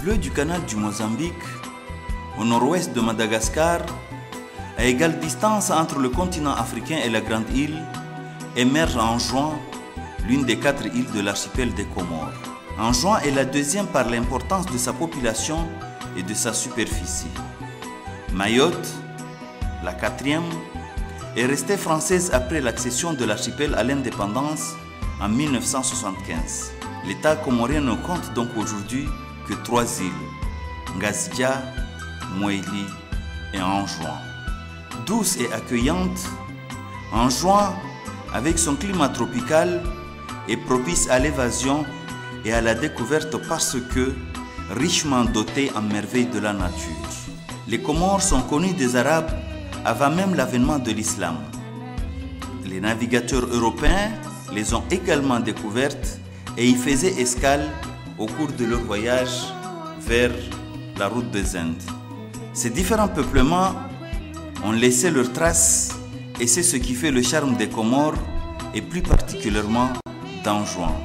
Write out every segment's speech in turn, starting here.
fleuve du canal du Mozambique, au nord-ouest de Madagascar, à égale distance entre le continent africain et la Grande Île, émerge en juin l'une des 4 îles de l'archipel des Comores. Anjouan est la deuxième par l'importance de sa population et de sa superficie. Mayotte, la 4e, est restée française après l'accession de l'archipel à l'indépendance en 1975. L'État comorien ne compte donc aujourd'hui que 3 îles, Ngazija, Mouéli et Anjouan. Douce et accueillante, Anjouan, avec son climat tropical, est propice à l'évasion et à la découverte parce que richement doté en merveilles de la nature. Les Comores sont connus des Arabes avant même l'avènement de l'islam. Les navigateurs européens les ont également découvertes et y faisaient escale au cours de leur voyage vers la route des Indes. Ces différents peuplements ont laissé leurs traces et c'est ce qui fait le charme des Comores et plus particulièrement d'Anjouan.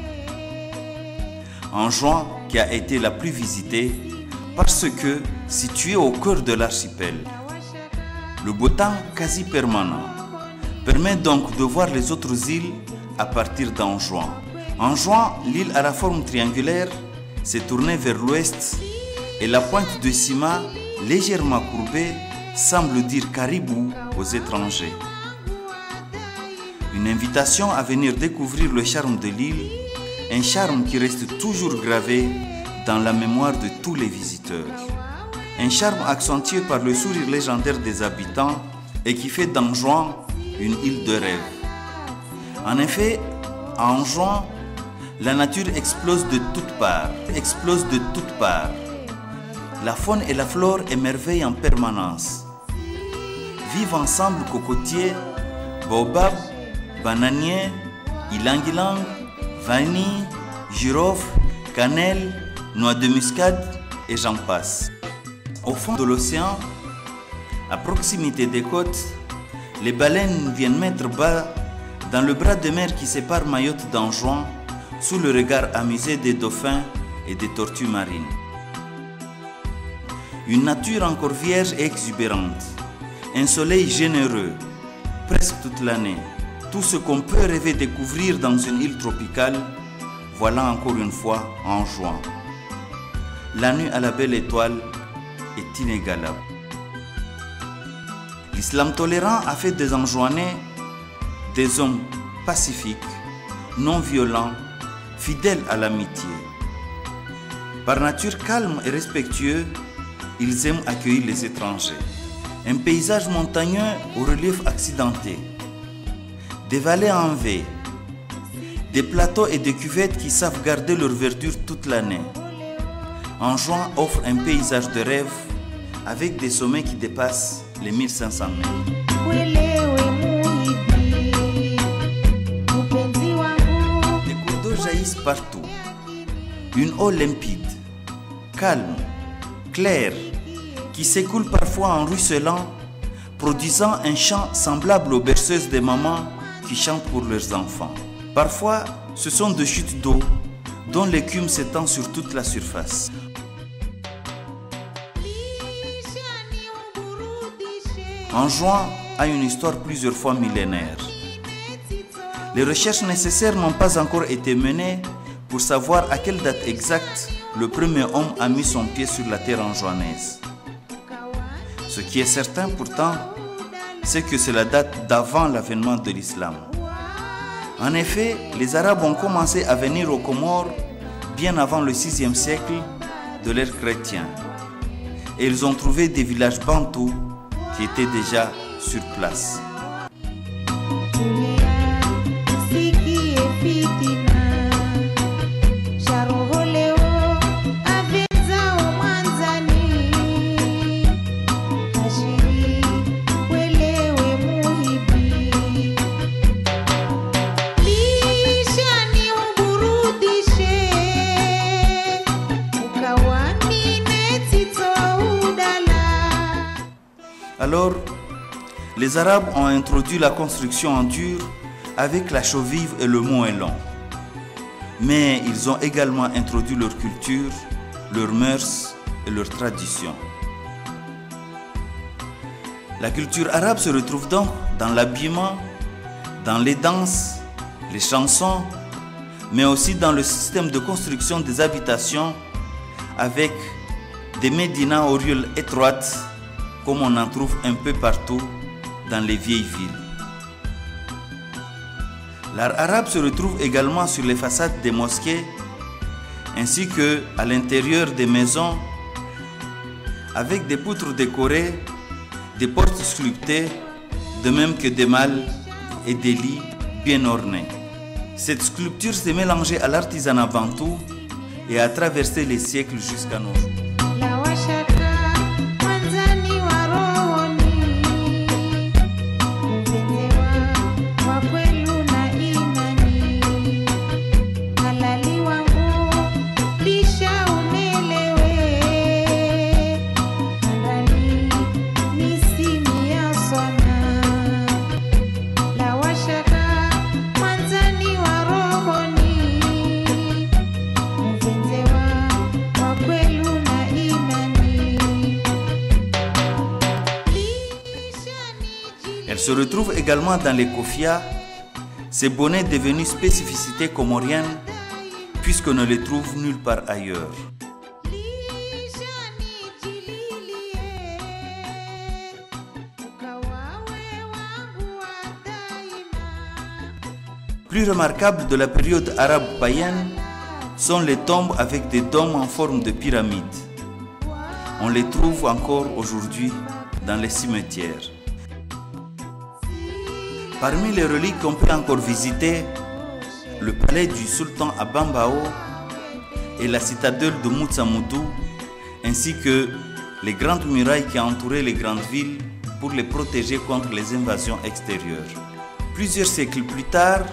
Anjouan qui a été la plus visitée parce que située au cœur de l'archipel. Le beau temps quasi permanent permet donc de voir les autres îles à partir d'Anjouan. Anjouan, l'île à la forme triangulaire, s'est tournée vers l'ouest et la pointe de Sima, légèrement courbée, semble dire caribou aux étrangers. Une invitation à venir découvrir le charme de l'île, un charme qui reste toujours gravé dans la mémoire de tous les visiteurs. Un charme accentué par le sourire légendaire des habitants et qui fait d'Anjouan une île de rêve. En effet, à Anjouan, la nature explose de toutes parts. La faune et la flore émerveillent en permanence. Vivent ensemble cocotiers, baobab, bananiers, ylang-ylang, vanille, girofle, cannelle, noix de muscade et j'en passe. Au fond de l'océan, à proximité des côtes, les baleines viennent mettre bas dans le bras de mer qui sépare Mayotte d'Anjouan sous le regard amusé des dauphins et des tortues marines. Une nature encore vierge et exubérante, un soleil généreux, presque toute l'année. Tout ce qu'on peut rêver découvrir dans une île tropicale, voilà encore une fois Anjouan. La nuit à la belle étoile est inégalable. L'islam tolérant a fait des Anjouanais des hommes pacifiques, non violents, fidèles à l'amitié. Par nature calme et respectueux, ils aiment accueillir les étrangers. Un paysage montagneux au relief accidenté, des vallées en V, des plateaux et des cuvettes qui savent garder leur verdure toute l'année. Anjouan offre un paysage de rêve avec des sommets qui dépassent les 1500 mètres. Des cours d'eau jaillissent partout. Une eau limpide, calme, claire, qui s'écoule parfois en ruisselant, produisant un chant semblable aux berceuses des mamans qui chantent pour leurs enfants. Parfois, ce sont des chutes d'eau dont l'écume s'étend sur toute la surface. Anjouan a une histoire plusieurs fois millénaire. Les recherches nécessaires n'ont pas encore été menées pour savoir à quelle date exacte le premier homme a mis son pied sur la terre anjouanaise. Ce qui est certain pourtant, c'est que c'est la date d'avant l'avènement de l'islam. En effet, les Arabes ont commencé à venir aux Comores bien avant le 6e siècle de l'ère chrétienne. Et ils ont trouvé des villages bantous qui étaient déjà sur place. Alors, les Arabes ont introduit la construction en dur avec la chaux-vive et le moellon. Mais ils ont également introduit leur culture, leurs mœurs et leurs traditions. La culture arabe se retrouve donc dans l'habillement, dans les danses, les chansons, mais aussi dans le système de construction des habitations avec des médinas aux ruelles étroites comme on en trouve un peu partout dans les vieilles villes. L'art arabe se retrouve également sur les façades des mosquées ainsi qu'à l'intérieur des maisons avec des poutres décorées, des portes sculptées, de même que des malles et des lits bien ornés. Cette sculpture s'est mélangée à l'artisanat bantou et a traversé les siècles jusqu'à nos jours. Elle se retrouve également dans les kofias, ces bonnets devenus spécificité comorienne puisqu'on ne les trouve nulle part ailleurs. Plus remarquable de la période arabe païenne sont les tombes avec des dômes en forme de pyramide. On les trouve encore aujourd'hui dans les cimetières. Parmi les reliques qu'on peut encore visiter, le palais du sultan à Bambao et la citadelle de Moutsamoudou, ainsi que les grandes murailles qui entouraient les grandes villes pour les protéger contre les invasions extérieures. Plusieurs siècles plus tard,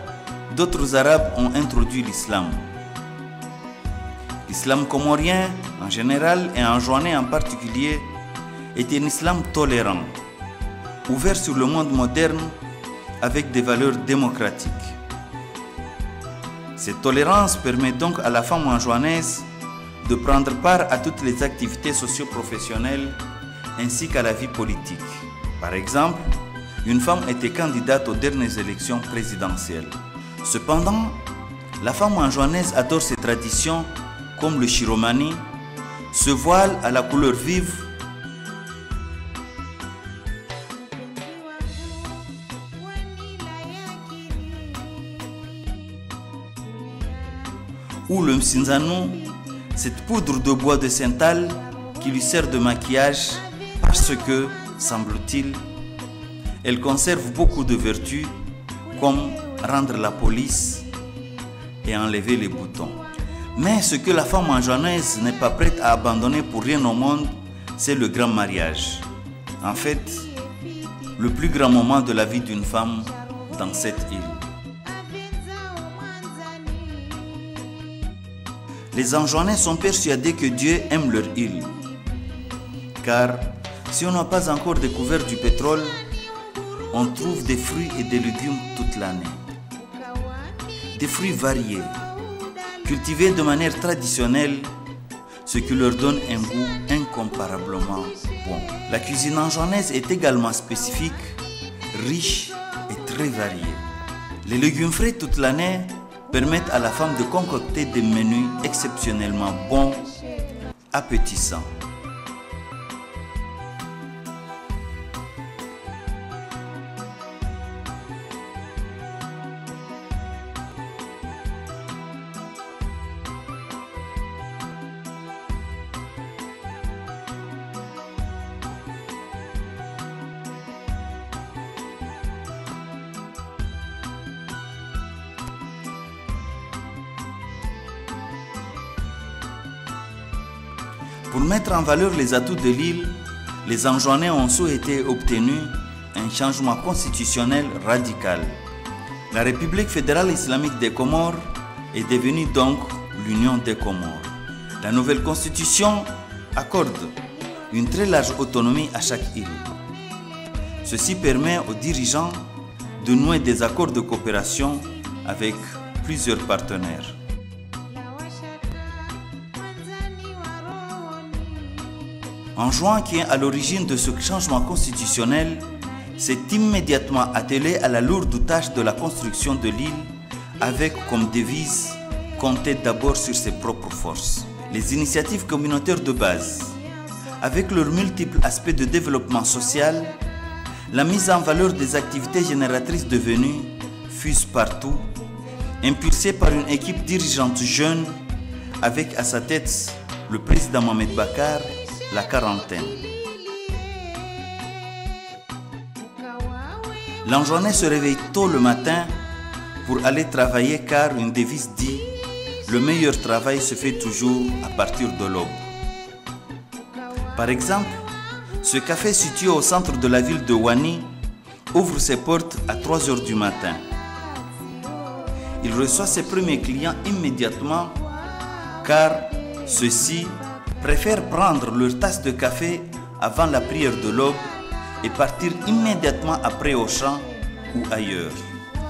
d'autres Arabes ont introduit l'islam. L'islam comorien en général et anjouanais en particulier est un islam tolérant, ouvert sur le monde moderne avec des valeurs démocratiques. Cette tolérance permet donc à la femme anjouanaise de prendre part à toutes les activités socio-professionnelles ainsi qu'à la vie politique. Par exemple, une femme était candidate aux dernières élections présidentielles. Cependant, la femme anjouanaise adore ses traditions comme le chiromani, se voile à la couleur vive, ou le msinzanou, cette poudre de bois de Santal qui lui sert de maquillage parce que, semble-t-il, elle conserve beaucoup de vertus comme rendre la police et enlever les boutons. Mais ce que la femme anjouanaise n'est pas prête à abandonner pour rien au monde, c'est le grand mariage. En fait, le plus grand moment de la vie d'une femme dans cette île. Les Anjouanais sont persuadés que Dieu aime leur île. Car si on n'a pas encore découvert du pétrole, on trouve des fruits et des légumes toute l'année. Des fruits variés, cultivés de manière traditionnelle, ce qui leur donne un goût incomparablement bon. La cuisine anjouanaise est également spécifique, riche et très variée. Les légumes frais toute l'année permettent à la femme de concocter des menus exceptionnellement bons, appétissants. Pour mettre en valeur les atouts de l'île, les Anjouanais ont souhaité obtenir un changement constitutionnel radical. La République fédérale islamique des Comores est devenue donc l'Union des Comores. La nouvelle constitution accorde une très large autonomie à chaque île. Ceci permet aux dirigeants de nouer des accords de coopération avec plusieurs partenaires. Anjouan, qui est à l'origine de ce changement constitutionnel, s'est immédiatement attelé à la lourde tâche de la construction de l'île avec comme devise « compter d'abord sur ses propres forces ». Les initiatives communautaires de base, avec leurs multiples aspects de développement social, la mise en valeur des activités génératrices de revenus fusent partout, impulsée par une équipe dirigeante jeune avec à sa tête le président Mohamed Bakar, la quarantaine. L'Anjouanais se réveille tôt le matin pour aller travailler car une devise dit « Le meilleur travail se fait toujours à partir de l'aube ». Par exemple, ce café situé au centre de la ville de Ouani ouvre ses portes à 3 h du matin. Il reçoit ses premiers clients immédiatement car ceux-ci préfèrent prendre leur tasse de café avant la prière de l'aube et partir immédiatement après au champ ou ailleurs.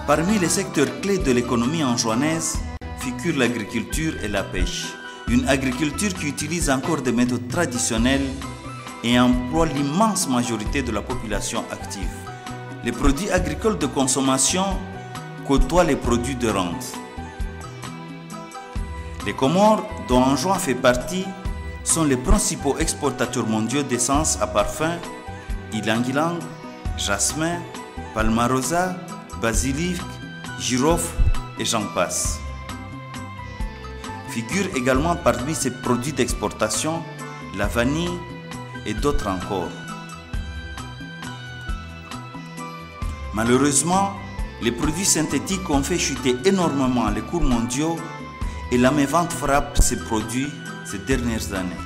Parmi les secteurs clés de l'économie anjouanaise figurent l'agriculture et la pêche. Une agriculture qui utilise encore des méthodes traditionnelles et emploie l'immense majorité de la population active. Les produits agricoles de consommation côtoient les produits de rente. Les Comores, dont Anjouan fait partie, sont les principaux exportateurs mondiaux d'essence à parfum, ylang-ylang, jasmin, palmarosa, basilic, girofle et j'en passe. Figurent également parmi ces produits d'exportation la vanille et d'autres encore. Malheureusement, les produits synthétiques ont fait chuter énormément les cours mondiaux et la mévente frappe ces produits ces dernières années.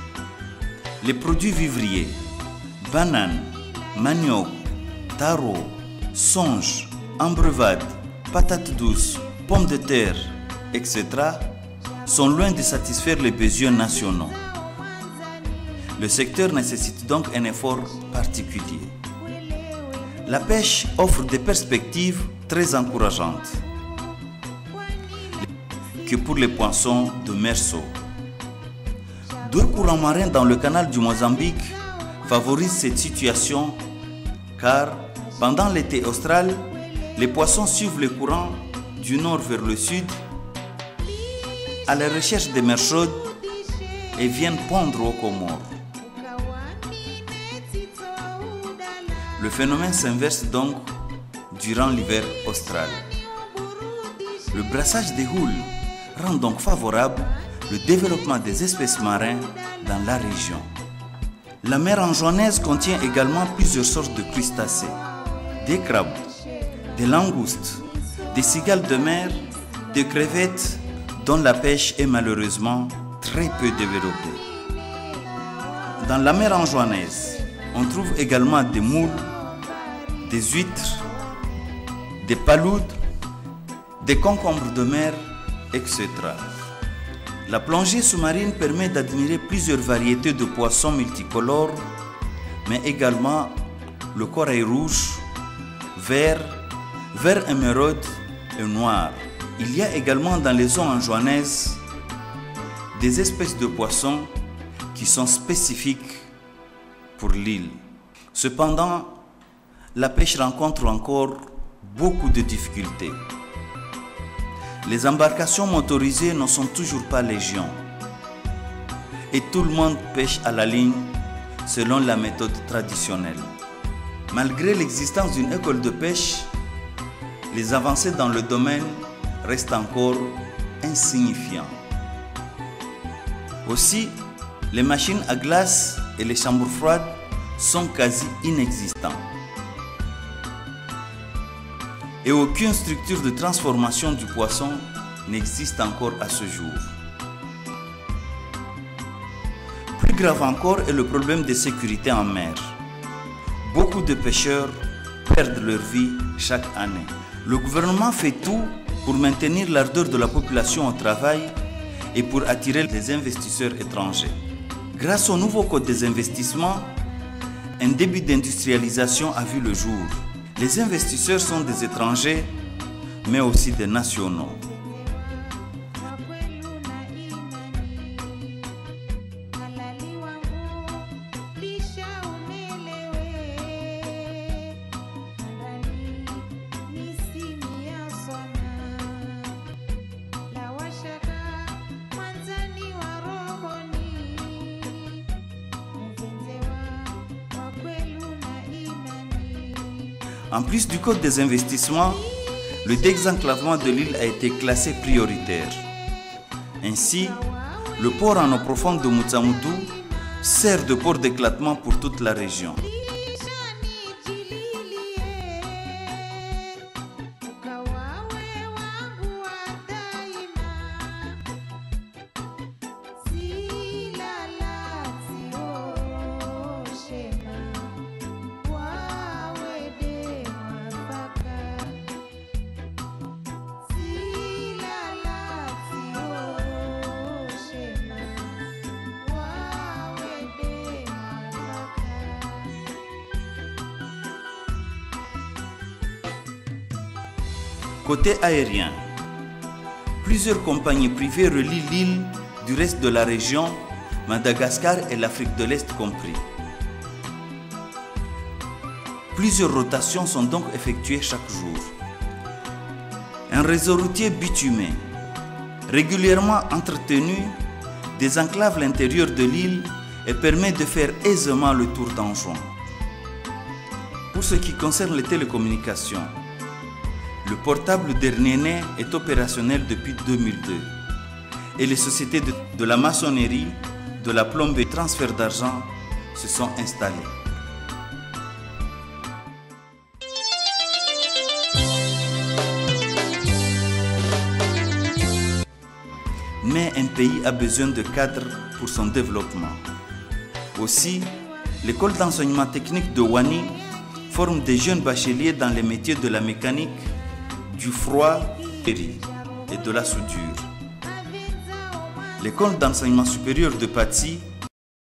Les produits vivriers, bananes, manioc, taro, songe, ambrevade, patates douces, pommes de terre, etc. sont loin de satisfaire les besoins nationaux. Le secteur nécessite donc un effort particulier. La pêche offre des perspectives très encourageantes que pour les poissons de Merceau. 2 courants marins dans le canal du Mozambique favorisent cette situation car pendant l'été austral, les poissons suivent les courants du nord vers le sud à la recherche des mers chaudes et viennent pondre aux Comores. Le phénomène s'inverse donc durant l'hiver austral. Le brassage des houles rend donc favorable le développement des espèces marines dans la région. La mer anjouanaise contient également plusieurs sortes de crustacés, des crabes, des langoustes, des cigales de mer, des crevettes dont la pêche est malheureusement très peu développée. Dans la mer anjouanaise, on trouve également des moules, des huîtres, des paloudes, des concombres de mer, etc. La plongée sous-marine permet d'admirer plusieurs variétés de poissons multicolores, mais également le corail rouge, vert émeraude et noir. Il y a également dans les eaux anjouanaises des espèces de poissons qui sont spécifiques pour l'île. Cependant, la pêche rencontre encore beaucoup de difficultés. Les embarcations motorisées ne sont toujours pas légion et tout le monde pêche à la ligne selon la méthode traditionnelle. Malgré l'existence d'une école de pêche, les avancées dans le domaine restent encore insignifiantes. Aussi, les machines à glace et les chambres froides sont quasi inexistants. Et aucune structure de transformation du poisson n'existe encore à ce jour. Plus grave encore est le problème de sécurité en mer. Beaucoup de pêcheurs perdent leur vie chaque année. Le gouvernement fait tout pour maintenir l'ardeur de la population au travail et pour attirer les investisseurs étrangers. Grâce au nouveau code des investissements, un début d'industrialisation a vu le jour. Les investisseurs sont des étrangers, mais aussi des nationaux. En plus du code des investissements, le désenclavement de l'île a été classé prioritaire. Ainsi, le port en eau profonde de Mutsamudu sert de port d'éclatement pour toute la région. Côté aérien, plusieurs compagnies privées relient l'île du reste de la région, Madagascar et l'Afrique de l'Est compris. Plusieurs rotations sont donc effectuées chaque jour. Un réseau routier bitumé, régulièrement entretenu, désenclave l'intérieur de l'île et permet de faire aisément le tour d'Anjouan. Pour ce qui concerne les télécommunications, le portable d'Ernéné est opérationnel depuis 2002 et les sociétés de la maçonnerie, de la plomberie et transfert d'argent se sont installées. Mais un pays a besoin de cadres pour son développement. Aussi, l'école d'enseignement technique de Wani forme des jeunes bacheliers dans les métiers de la mécanique, du froid et de la soudure. L'école d'enseignement supérieur de Paty